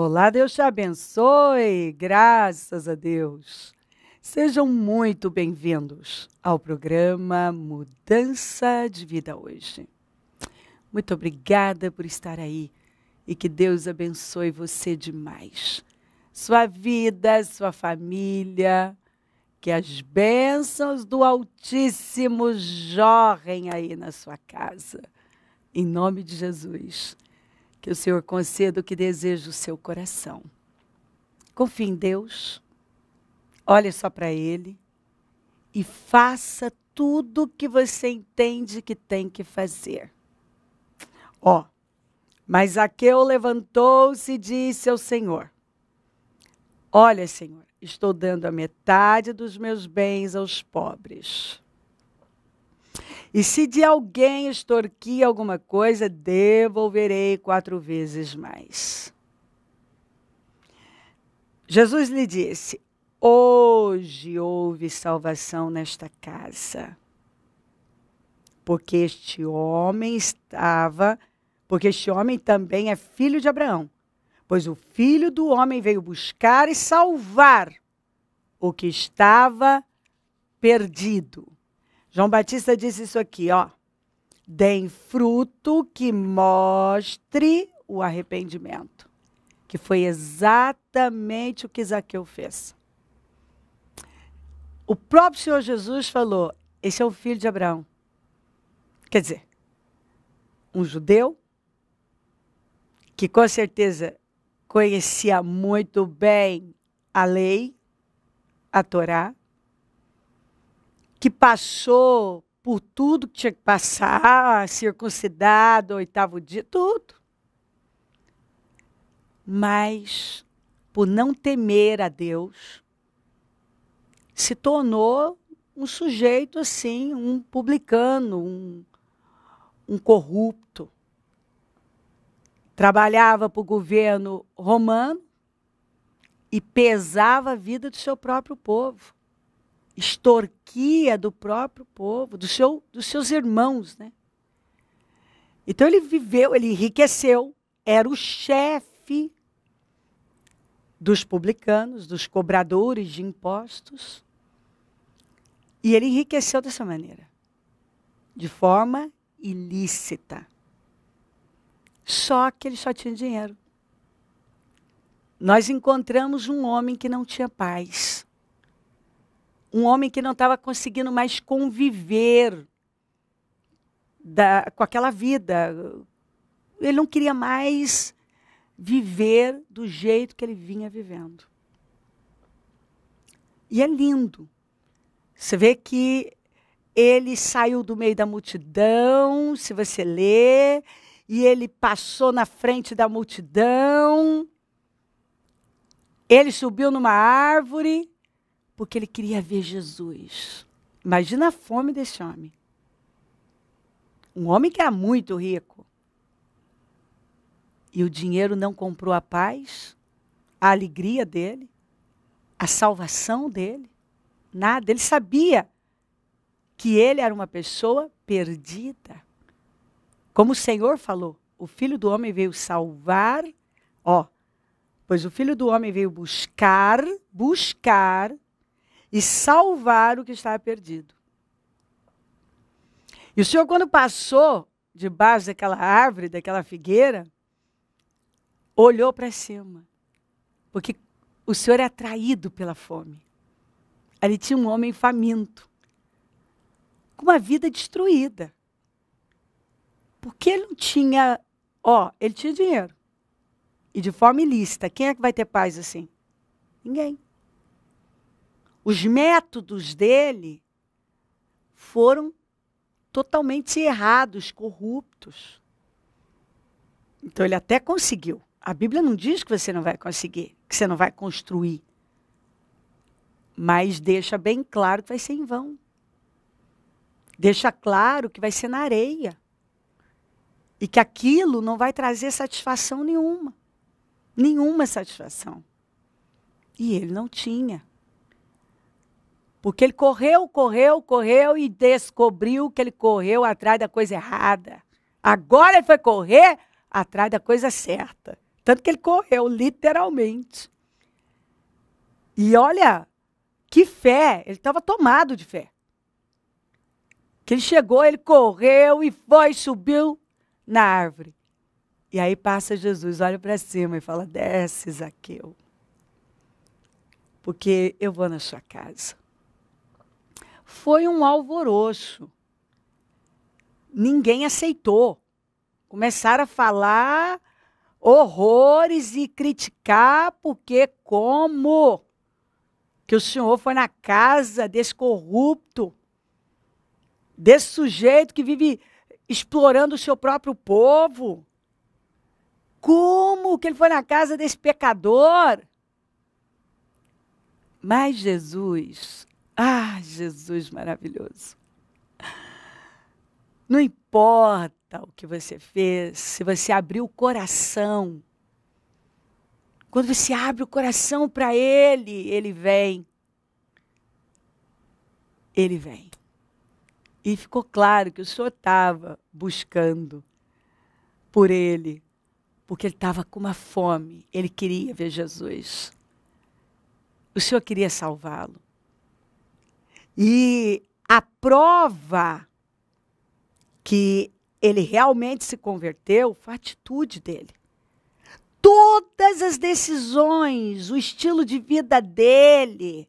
Olá, Deus te abençoe, graças a Deus. Sejam muito bem-vindos ao programa Mudança de Vida hoje. Muito obrigada por estar aí e que Deus abençoe você demais. Sua vida, sua família, que as bênçãos do Altíssimo jorrem aí na sua casa. Em nome de Jesus. Que o Senhor conceda o que deseja o seu coração. Confie em Deus, olhe só para Ele e faça tudo o que você entende que tem que fazer. Mas Zaqueu levantou-se e disse ao Senhor: Olha, Senhor, estou dando a metade dos meus bens aos pobres. E se de alguém extorquir alguma coisa, devolverei 4 vezes mais. Jesus lhe disse: Hoje houve salvação nesta casa. Porque este homem também é filho de Abraão. Pois o Filho do Homem veio buscar e salvar o que estava perdido. João Batista disse isso aqui, deem fruto que mostre o arrependimento. Que foi exatamente o que Zaqueu fez. O próprio Senhor Jesus falou, esse é o filho de Abraão. Quer dizer, um judeu que com certeza conhecia muito bem a lei, a Torá, que passou por tudo que tinha que passar, circuncidado, 8º dia, tudo. Mas, por não temer a Deus, se tornou um sujeito assim, um publicano, um corrupto. Trabalhava para o governo romano e pesava a vida do seu próprio povo. Extorquia do próprio povo, dos seus irmãos, né? Então ele enriqueceu, era o chefe dos publicanos, dos cobradores de impostos, e ele enriqueceu dessa maneira, de forma ilícita. Só que ele só tinha dinheiro. Nós encontramos um homem que não tinha paz. Um homem que não estava conseguindo mais conviver com aquela vida. Ele não queria mais viver do jeito que ele vinha vivendo. E é lindo. Você vê que ele saiu do meio da multidão, se você ler, e ele passou na frente da multidão. Ele subiu numa árvore, porque ele queria ver Jesus. Imagina a fome desse homem. Um homem que era muito rico. E o dinheiro não comprou a paz, a alegria dele, a salvação dele, nada. Ele sabia que ele era uma pessoa perdida. Como o Senhor falou, o Filho do Homem veio salvar, pois o Filho do Homem veio buscar e salvar o que estava perdido. E o Senhor, quando passou debaixo daquela árvore, daquela figueira, olhou para cima. Porque o Senhor é atraído pela fome. Ali tinha um homem faminto, com uma vida destruída. Porque ele não tinha, ele tinha dinheiro. E de forma ilícita. Quem é que vai ter paz assim? Ninguém. Os métodos dele foram totalmente errados, corruptos. Então ele até conseguiu. A Bíblia não diz que você não vai conseguir, que você não vai construir. Mas deixa bem claro que vai ser em vão. Deixa claro que vai ser na areia. E que aquilo não vai trazer satisfação nenhuma. Nenhuma satisfação. E ele não tinha. Porque ele correu e descobriu que ele correu atrás da coisa errada. Agora ele foi correr atrás da coisa certa. Tanto que ele correu, literalmente. E olha, que fé, ele estava tomado de fé. Que ele chegou, ele correu e foi, subiu na árvore. E aí passa Jesus, olha para cima e fala, desce, Zaqueu, porque eu vou na sua casa. Foi um alvoroço. Ninguém aceitou. Começaram a falar horrores e criticar, porque como que o senhor foi na casa desse corrupto, desse sujeito que vive explorando o seu próprio povo? Como que ele foi na casa desse pecador? Mas Jesus, Jesus maravilhoso. Não importa o que você fez, se você abriu o coração. Quando você abre o coração para Ele, Ele vem. Ele vem. E ficou claro que o Senhor estava buscando por Ele, porque Ele estava com uma fome. Ele queria ver Jesus. O Senhor queria salvá-lo. E a prova que ele realmente se converteu foi a atitude dele. Todas as decisões, o estilo de vida dele,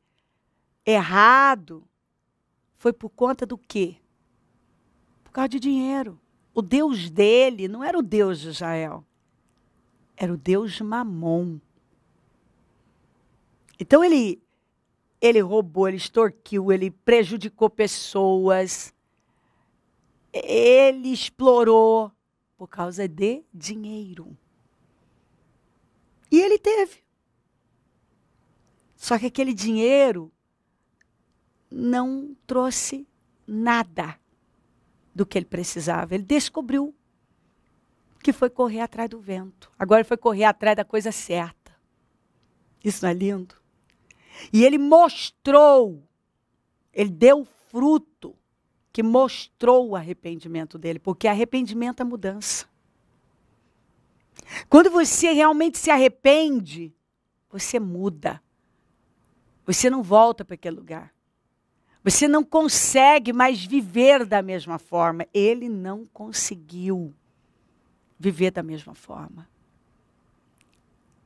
errado, foi por conta do quê? Por causa de dinheiro. O Deus dele não era o Deus de Israel, era o Deus de Mamon. Então ele roubou, ele extorquiu, ele prejudicou pessoas, ele explorou por causa de dinheiro. E ele teve. Só que aquele dinheiro não trouxe nada do que ele precisava. Ele descobriu que foi correr atrás do vento. Agora ele foi correr atrás da coisa certa. Isso não é lindo? E ele mostrou, ele deu fruto que mostrou o arrependimento dele, porque arrependimento é mudança. Quando você realmente se arrepende, você muda. Você não volta para aquele lugar. Você não consegue mais viver da mesma forma. Ele não conseguiu viver da mesma forma.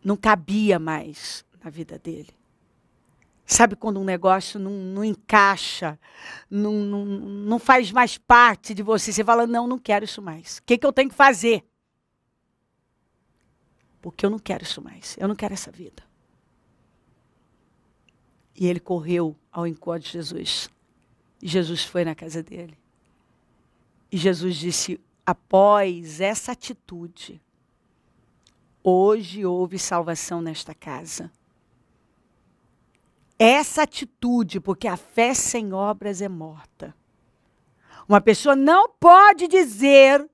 Não cabia mais na vida dele. Sabe quando um negócio não encaixa, não faz mais parte de você? Você fala, não quero isso mais. O que eu tenho que fazer? Porque eu não quero isso mais. Eu não quero essa vida. E ele correu ao encontro de Jesus. E Jesus foi na casa dele. E Jesus disse, após essa atitude, hoje houve salvação nesta casa. Essa atitude, porque a fé sem obras é morta. Uma pessoa não pode dizer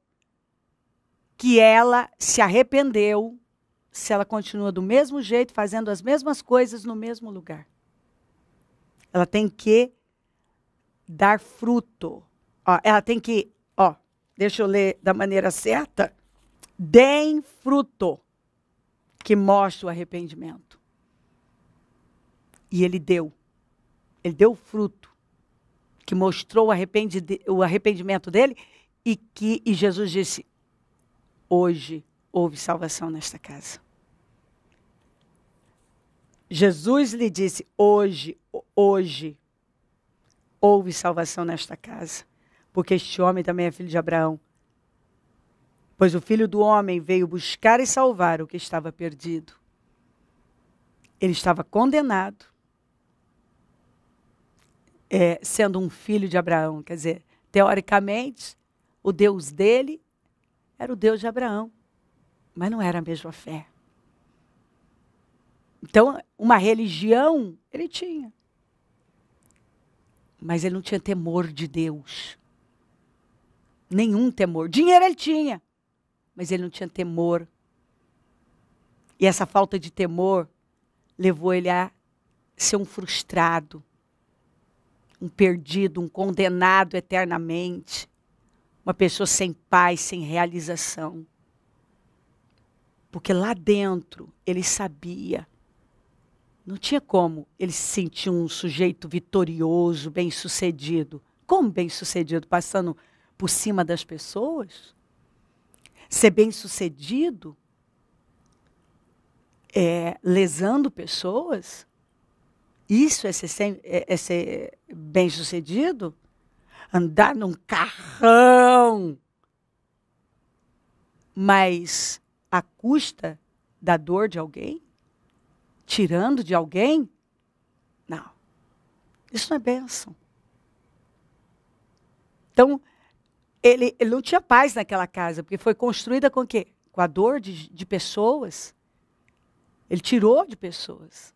que ela se arrependeu se ela continua do mesmo jeito, fazendo as mesmas coisas no mesmo lugar. Ela tem que dar fruto. Ela tem que, deixa eu ler da maneira certa. Deem fruto que mostre o arrependimento. E ele deu fruto que mostrou o arrependimento dele e Jesus disse, hoje houve salvação nesta casa. Jesus lhe disse, hoje houve salvação nesta casa, porque este homem também é filho de Abraão. Pois o Filho do Homem veio buscar e salvar o que estava perdido. Ele estava condenado, sendo um filho de Abraão. Quer dizer, teoricamente, o Deus dele era o Deus de Abraão, mas não era a mesma fé. Então, uma religião ele tinha, mas ele não tinha temor de Deus. Nenhum temor. Dinheiro ele tinha, mas ele não tinha temor. E essa falta de temor levou ele a ser um frustrado, um perdido, um condenado eternamente, uma pessoa sem paz, sem realização. Porque lá dentro ele sabia. Não tinha como ele se sentir um sujeito vitorioso, bem-sucedido. Como bem-sucedido? Passando por cima das pessoas? Ser bem-sucedido? Lesando pessoas? Isso é ser bem-sucedido? Andar num carrão, mas à custa da dor de alguém? Tirando de alguém? Não. Isso não é bênção. Então, ele não tinha paz naquela casa, porque foi construída com o quê? Com a dor de pessoas. Ele tirou de pessoas.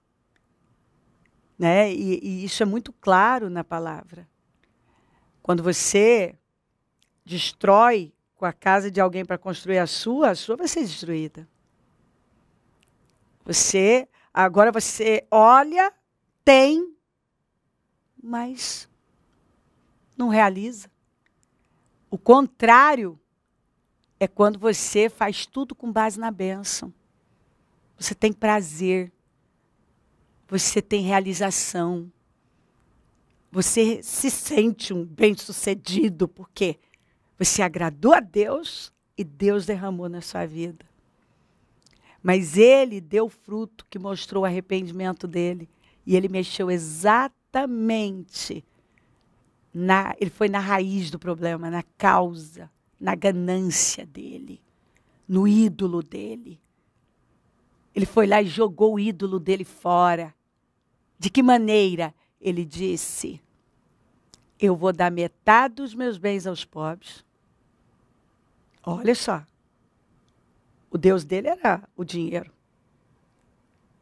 Né? E isso é muito claro na palavra. Quando você destrói com a casa de alguém para construir a sua vai ser destruída. Agora você olha, tem, mas não realiza. O contrário é quando você faz tudo com base na bênção. Você tem prazer. Você tem realização. Você se sente um bem-sucedido porque você agradou a Deus e Deus derramou na sua vida. Mas ele deu fruto que mostrou o arrependimento dele. E ele mexeu exatamente ele foi na raiz do problema, na causa, na ganância dele, no ídolo dele. Ele foi lá e jogou o ídolo dele fora. De que maneira? Ele disse: eu vou dar metade dos meus bens aos pobres. Olha só. O Deus dele era o dinheiro.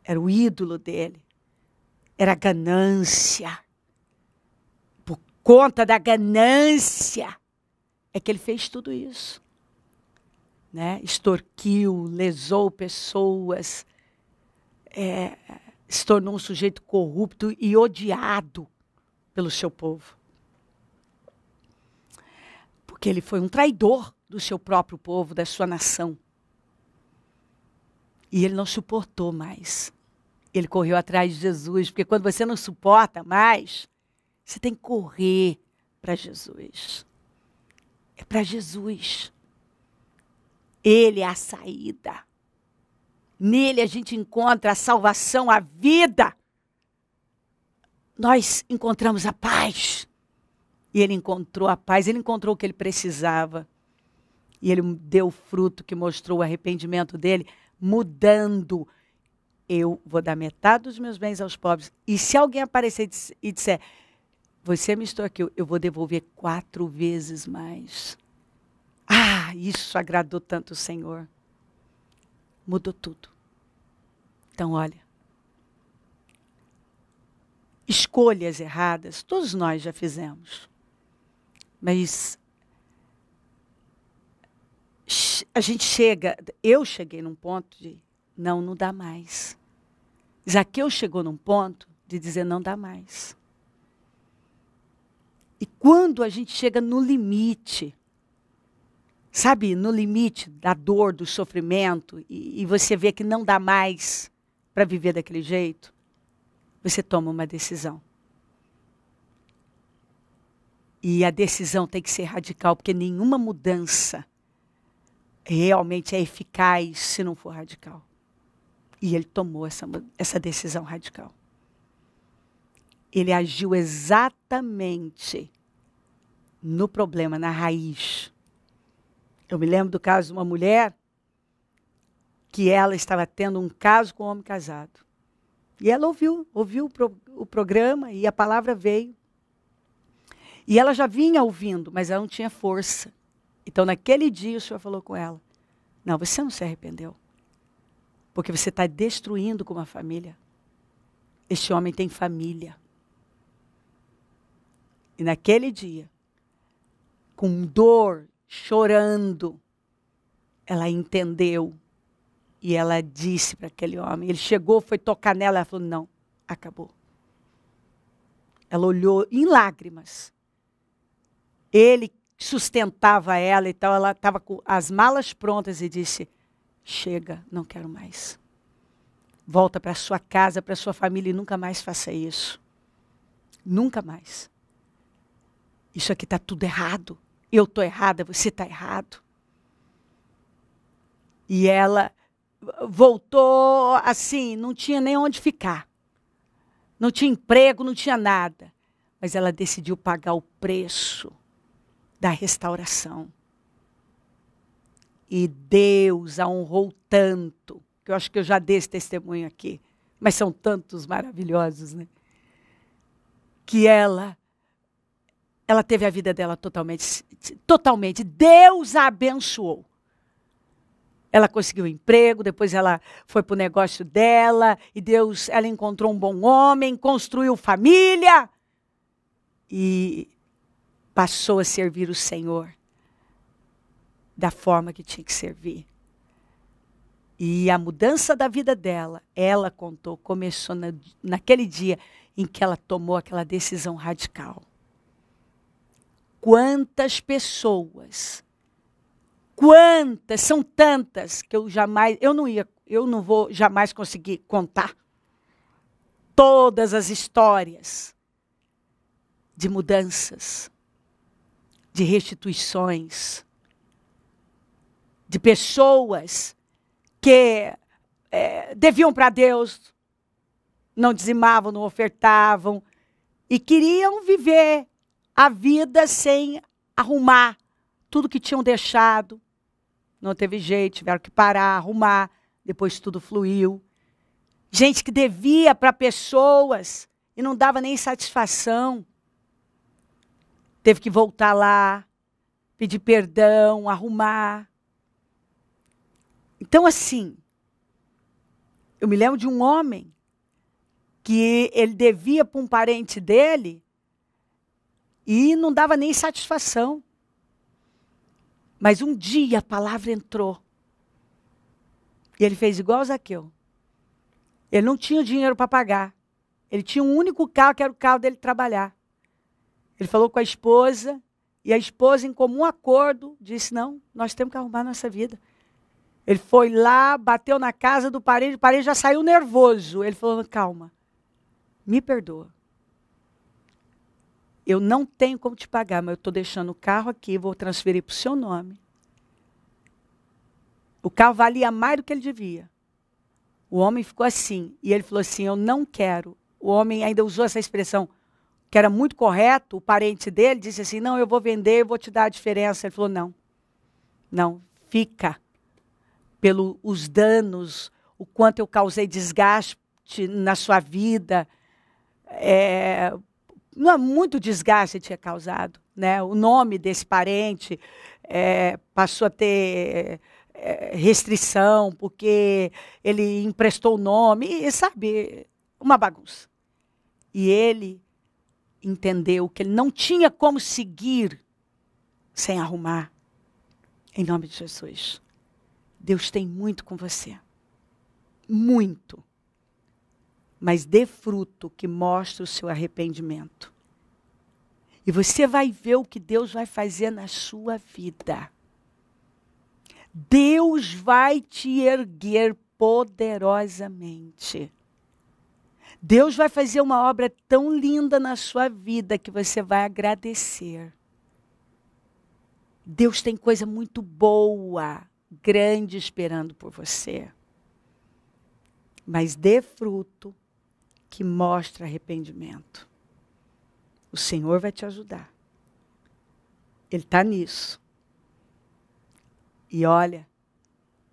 Era o ídolo dele. Era a ganância. Por conta da ganância é que ele fez tudo isso. Né? Extorquiu, lesou pessoas, se tornou um sujeito corrupto e odiado pelo seu povo. Porque ele foi um traidor do seu próprio povo, da sua nação. E ele não suportou mais. Ele correu atrás de Jesus, porque quando você não suporta mais, você tem que correr para Jesus. É para Jesus. Ele é a saída. Nele a gente encontra a salvação, a vida. Nós encontramos a paz. E ele encontrou a paz, ele encontrou o que ele precisava. E ele deu o fruto que mostrou o arrependimento dele, mudando. Eu vou dar metade dos meus bens aos pobres. E se alguém aparecer e disser, você me extorquiu, eu vou devolver 4 vezes mais. Ah, isso agradou tanto o Senhor. Mudou tudo. Então, olha. Escolhas erradas, todos nós já fizemos. Mas eu cheguei num ponto de, não dá mais. Zaqueu chegou num ponto de dizer, não dá mais. E quando a gente chega no limite, sabe, no limite da dor, do sofrimento, e você vê que não dá mais para viver daquele jeito, você toma uma decisão. E a decisão tem que ser radical, porque nenhuma mudança realmente é eficaz se não for radical. E ele tomou essa decisão radical. Ele agiu exatamente no problema, na raiz. Eu me lembro do caso de uma mulher que ela estava tendo um caso com um homem casado. E ela ouviu o programa e a palavra veio. E ela já vinha ouvindo, mas ela não tinha força. Então, naquele dia, o Senhor falou com ela, não, você não se arrependeu. Porque você está destruindo com uma família. Este homem tem família. E naquele dia, com dor, chorando, ela entendeu. E ela disse para aquele homem, ele chegou, foi tocar nela, ela falou, não, acabou. Ela olhou em lágrimas. Ele sustentava ela e tal, ela estava com as malas prontas e disse, chega, não quero mais. Volta para sua casa, para sua família e nunca mais faça isso. Nunca mais. Isso aqui está tudo errado. Eu estou errada, você está errado. E ela voltou assim, não tinha nem onde ficar. Não tinha emprego, não tinha nada. Mas ela decidiu pagar o preço da restauração. E Deus a honrou tanto, que eu acho que eu já dei esse testemunho aqui, mas são tantos maravilhosos, né? Que ela teve a vida dela totalmente. Deus a abençoou. Ela conseguiu emprego, depois ela foi para o negócio dela, e ela encontrou um bom homem, construiu família, e passou a servir o Senhor da forma que tinha que servir. E a mudança da vida dela, ela contou, começou naquele dia em que ela tomou aquela decisão radical. Quantas pessoas, são tantas que eu não vou jamais conseguir contar todas as histórias de mudanças, de restituições, de pessoas que deviam para Deus, não dizimavam, não ofertavam, e queriam viver a vida sem arrumar tudo que tinham deixado. Não teve jeito, tiveram que parar, arrumar, depois tudo fluiu. Gente que devia para pessoas e não dava nem satisfação. Teve que voltar lá, pedir perdão, arrumar. Então, assim, eu me lembro de um homem que ele devia para um parente dele e não dava nem satisfação. Mas um dia a palavra entrou. E ele fez igual o Zaqueu. Ele não tinha dinheiro para pagar. Ele tinha um único carro, que era o carro dele trabalhar. Ele falou com a esposa, e a esposa, em comum acordo, disse, não, nós temos que arrumar nossa vida. Ele foi lá, bateu na casa do parente, o parente já saiu nervoso. Ele falou, calma, me perdoa. Eu não tenho como te pagar, mas eu estou deixando o carro aqui, vou transferir para o seu nome. O carro valia mais do que ele devia. O homem ficou assim, e ele falou assim, eu não quero. O homem ainda usou essa expressão, que era muito correto, o parente dele disse assim, não, eu vou vender, eu vou te dar a diferença. Ele falou, não, fica. Pelos danos, o quanto eu causei desgaste na sua vida, muito desgaste tinha causado, né? O nome desse parente passou a ter restrição, porque ele emprestou o nome, e sabe, uma bagunça. E ele entendeu que ele não tinha como seguir sem arrumar, em nome de Jesus. Deus tem muito com você. Muito. Mas dê fruto que mostre o seu arrependimento. E você vai ver o que Deus vai fazer na sua vida. Deus vai te erguer poderosamente. Deus vai fazer uma obra tão linda na sua vida que você vai agradecer. Deus tem coisa muito boa, grande esperando por você. Mas dê fruto que mostra arrependimento. O Senhor vai te ajudar. Ele está nisso. E olha,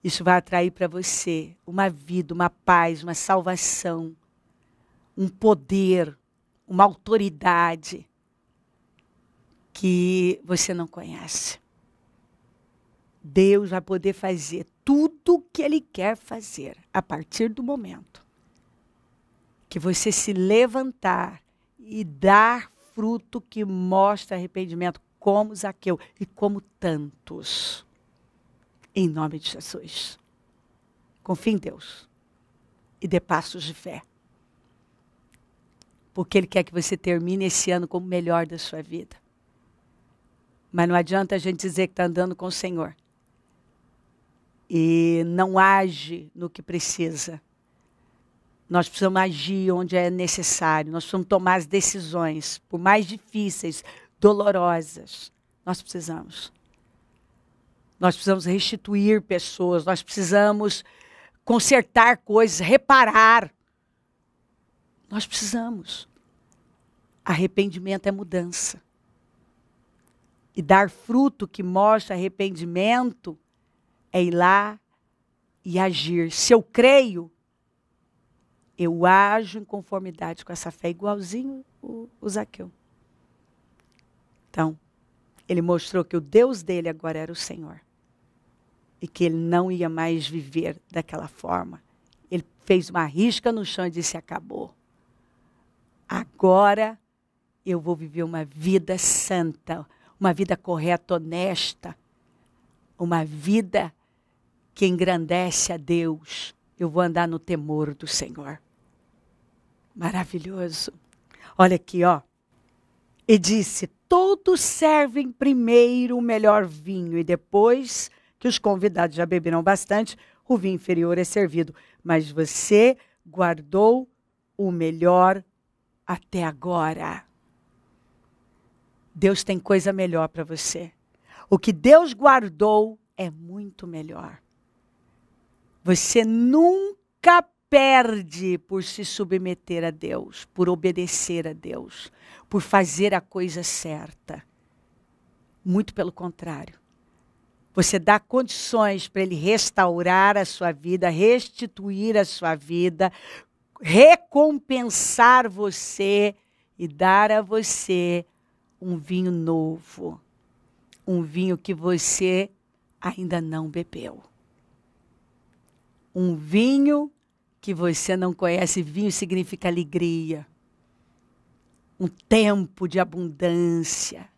isso vai atrair para você uma vida, uma paz, uma salvação, um poder, uma autoridade que você não conhece. Deus vai poder fazer tudo o que Ele quer fazer a partir do momento que você se levantar e dar fruto que mostra arrependimento, como Zaqueu e como tantos. Em nome de Jesus. Confie em Deus e dê passos de fé. Porque Ele quer que você termine esse ano como o melhor da sua vida. Mas não adianta a gente dizer que está andando com o Senhor e não age no que precisa. Nós precisamos agir onde é necessário. Nós precisamos tomar as decisões, por mais difíceis, dolorosas. Nós precisamos. Nós precisamos restituir pessoas. Nós precisamos consertar coisas, reparar. Nós precisamos. Arrependimento é mudança. E dar fruto que mostra arrependimento é ir lá e agir. Se eu creio, eu ajo em conformidade com essa fé, igualzinho o Zaqueu. Então, ele mostrou que o Deus dele agora era o Senhor. E que ele não ia mais viver daquela forma. Ele fez uma risca no chão e disse, acabou. Agora eu vou viver uma vida santa, uma vida correta, honesta, uma vida que engrandece a Deus. Eu vou andar no temor do Senhor. Maravilhoso. Olha aqui, ó. E disse, todos servem primeiro o melhor vinho, e depois que os convidados já beberam bastante, o vinho inferior é servido. Mas você guardou o melhor até agora. Deus tem coisa melhor para você. O que Deus guardou é muito melhor. Você nunca perde por se submeter a Deus, por obedecer a Deus, por fazer a coisa certa. Muito pelo contrário. Você dá condições para Ele restaurar a sua vida, restituir a sua vida, recompensar você e dar a você um vinho novo. Um vinho que você ainda não bebeu. Um vinho que você não conhece. Vinho significa alegria. Um tempo de abundância.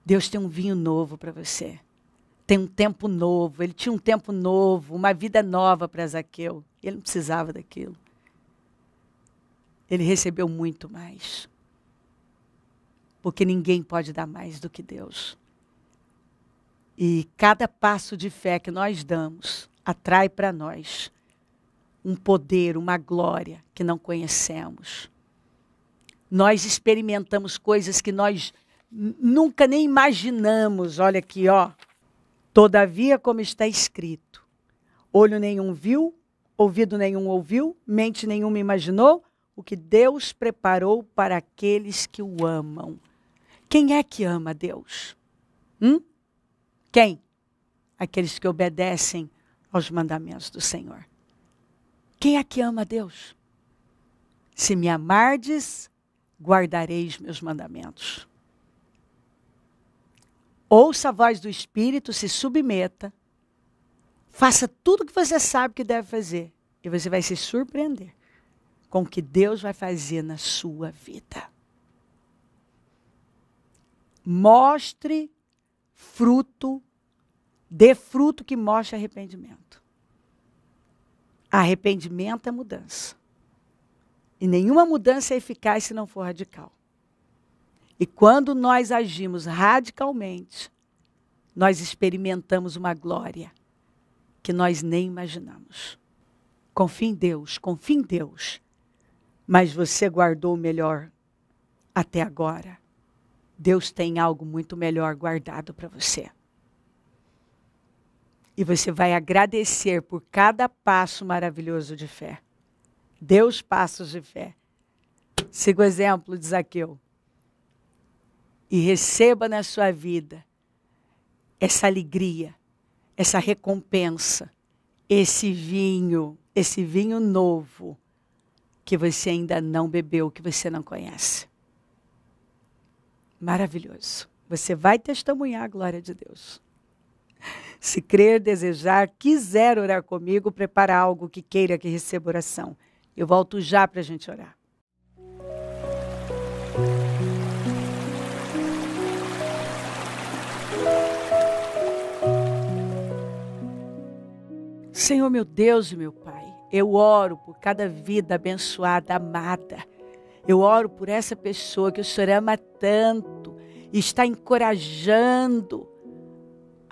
Deus tem um vinho novo para você. Tem um tempo novo. Ele tinha um tempo novo, uma vida nova para Zaqueu. Ele não precisava daquilo. Ele recebeu muito mais. Porque ninguém pode dar mais do que Deus. E cada passo de fé que nós damos atrai para nós um poder, uma glória que não conhecemos. Nós experimentamos coisas que nós nunca nem imaginamos. Olha aqui, ó. Todavia, como está escrito, olho nenhum viu, ouvido nenhum ouviu, mente nenhuma imaginou o que Deus preparou para aqueles que o amam. Quem é que ama a Deus? Quem? Aqueles que obedecem aos mandamentos do Senhor. Quem é que ama a Deus? Se me amardes, guardareis meus mandamentos. Ouça a voz do Espírito, se submeta, faça tudo o que você sabe que deve fazer. E você vai se surpreender com o que Deus vai fazer na sua vida. Mostre fruto, dê fruto que mostre arrependimento. Arrependimento é mudança. E nenhuma mudança é eficaz se não for radical. E quando nós agimos radicalmente, nós experimentamos uma glória que nós nem imaginamos. Confie em Deus, confie em Deus. Mas você guardou o melhor até agora. Deus tem algo muito melhor guardado para você. E você vai agradecer por cada passo maravilhoso de fé. Dê os passos de fé. Siga o exemplo de Zaqueu. E receba na sua vida essa alegria, essa recompensa, esse vinho novo que você ainda não bebeu, que você não conhece. Maravilhoso. Você vai testemunhar a glória de Deus. Se crer, desejar, quiser orar comigo, prepara algo que queira que receba oração. Eu volto já para a gente orar. Senhor, meu Deus e meu Pai, eu oro por cada vida abençoada, amada. Eu oro por essa pessoa que o Senhor ama tanto e está encorajando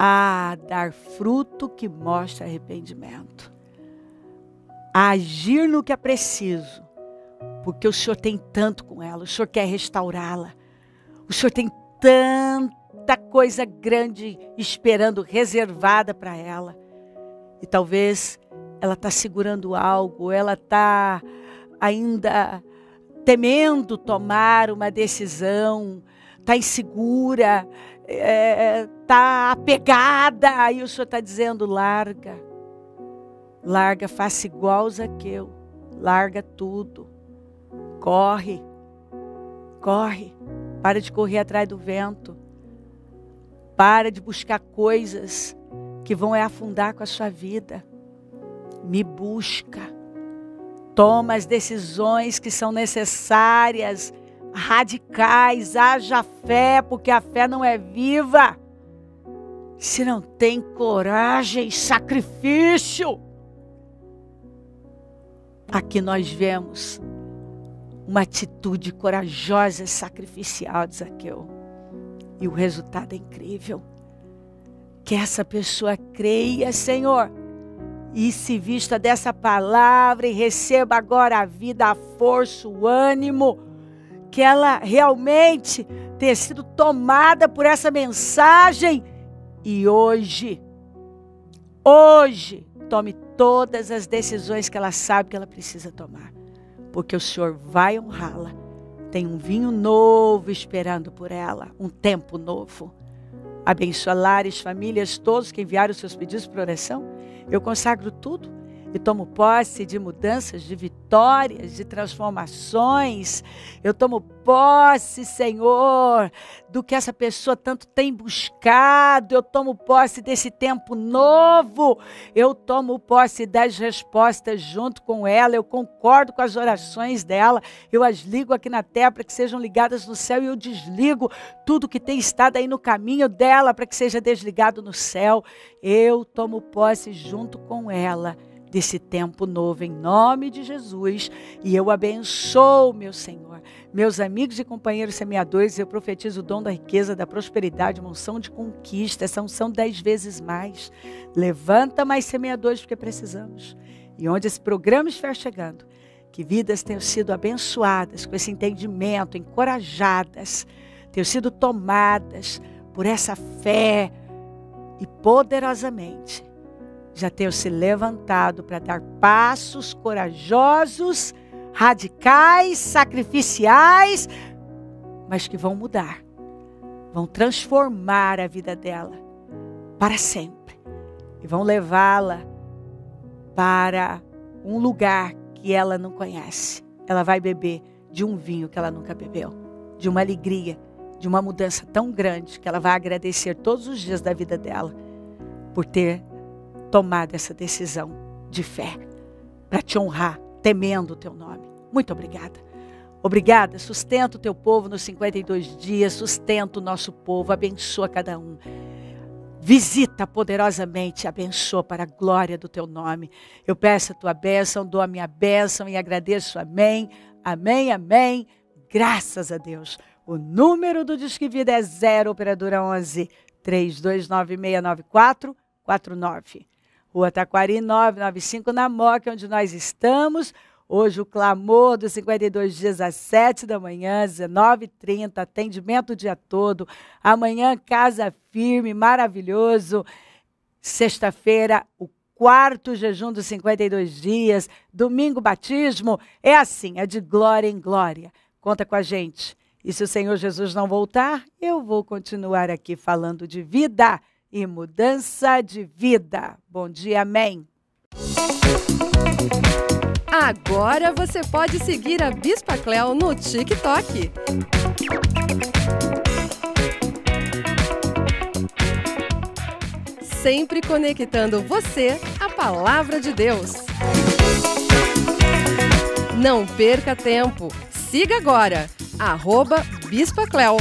a dar fruto que mostra arrependimento, a agir no que é preciso, porque o Senhor tem tanto com ela, o Senhor quer restaurá-la, o Senhor tem tanta coisa grande esperando, reservada para ela. E talvez ela está segurando algo, ela está ainda temendo tomar uma decisão, está insegura, está apegada. Aí o Senhor está dizendo, larga, faça igual Zaqueu, larga tudo, corre, para de correr atrás do vento, para de buscar coisas que vão afundar com a sua vida. Me busca, toma as decisões que são necessárias, radicais, haja fé, porque a fé não é viva se não tem coragem, sacrifício. Aqui nós vemos uma atitude corajosa e sacrificial de Zaqueu. E o resultado é incrível. Que essa pessoa creia, Senhor, e se vista dessa palavra e receba agora a vida, a força, o ânimo, que ela realmente tenha sido tomada por essa mensagem e hoje, tome todas as decisões que ela sabe que ela precisa tomar, porque o Senhor vai honrá-la. Tem um vinho novo esperando por ela, um tempo novo. Abençoa lares, famílias, todos que enviaram seus pedidos por oração. Eu consagro tudo e tomo posse de mudanças, de vitórias, de transformações. Eu tomo posse, Senhor, do que essa pessoa tanto tem buscado. Eu tomo posse desse tempo novo. Eu tomo posse das respostas junto com ela. Eu concordo com as orações dela. Eu as ligo aqui na terra para que sejam ligadas no céu. E eu desligo tudo que tem estado aí no caminho dela para que seja desligado no céu. Eu tomo posse junto com ela desse tempo novo, em nome de Jesus. E eu abençoo, meu Senhor, meus amigos e companheiros semeadores. Eu profetizo o dom da riqueza, da prosperidade, uma unção de conquista, essa unção 10 vezes mais. Levanta mais semeadores, porque precisamos. E onde esse programa estiver chegando, que vidas tenham sido abençoadas com esse entendimento, encorajadas, tenham sido tomadas por essa fé e poderosamente já tenham se levantado para dar passos corajosos, radicais, sacrificiais, mas que vão mudar, vão transformar a vida dela para sempre e vão levá-la para um lugar que ela não conhece. Ela vai beber de um vinho que ela nunca bebeu, de uma alegria, de uma mudança tão grande que ela vai agradecer todos os dias da vida dela por ter tomado essa decisão de fé para te honrar, temendo o teu nome. Muito obrigada. Obrigada, sustenta o teu povo nos 52 dias, sustenta o nosso povo, abençoa cada um. Visita poderosamente, abençoa para a glória do teu nome. Eu peço a tua bênção, dou a minha bênção e agradeço. Amém, amém, amém. Graças a Deus. O número do Disque Vida é 0 operadora 11 32969449. Rua Taquari 995, na Moca, onde nós estamos. Hoje o clamor dos 52 dias às 7 da manhã, 19h30, atendimento o dia todo. Amanhã, Casa Firme, maravilhoso. Sexta-feira, o 4º jejum dos 52 dias. Domingo, batismo. É assim, é de glória em glória. Conta com a gente. E se o Senhor Jesus não voltar, eu vou continuar aqui falando de vida e mudança de vida. Bom dia, amém. Agora você pode seguir a Bispa Cléo no TikTok. Sempre conectando você à Palavra de Deus. Não perca tempo. Siga agora, @Bispa Cléo.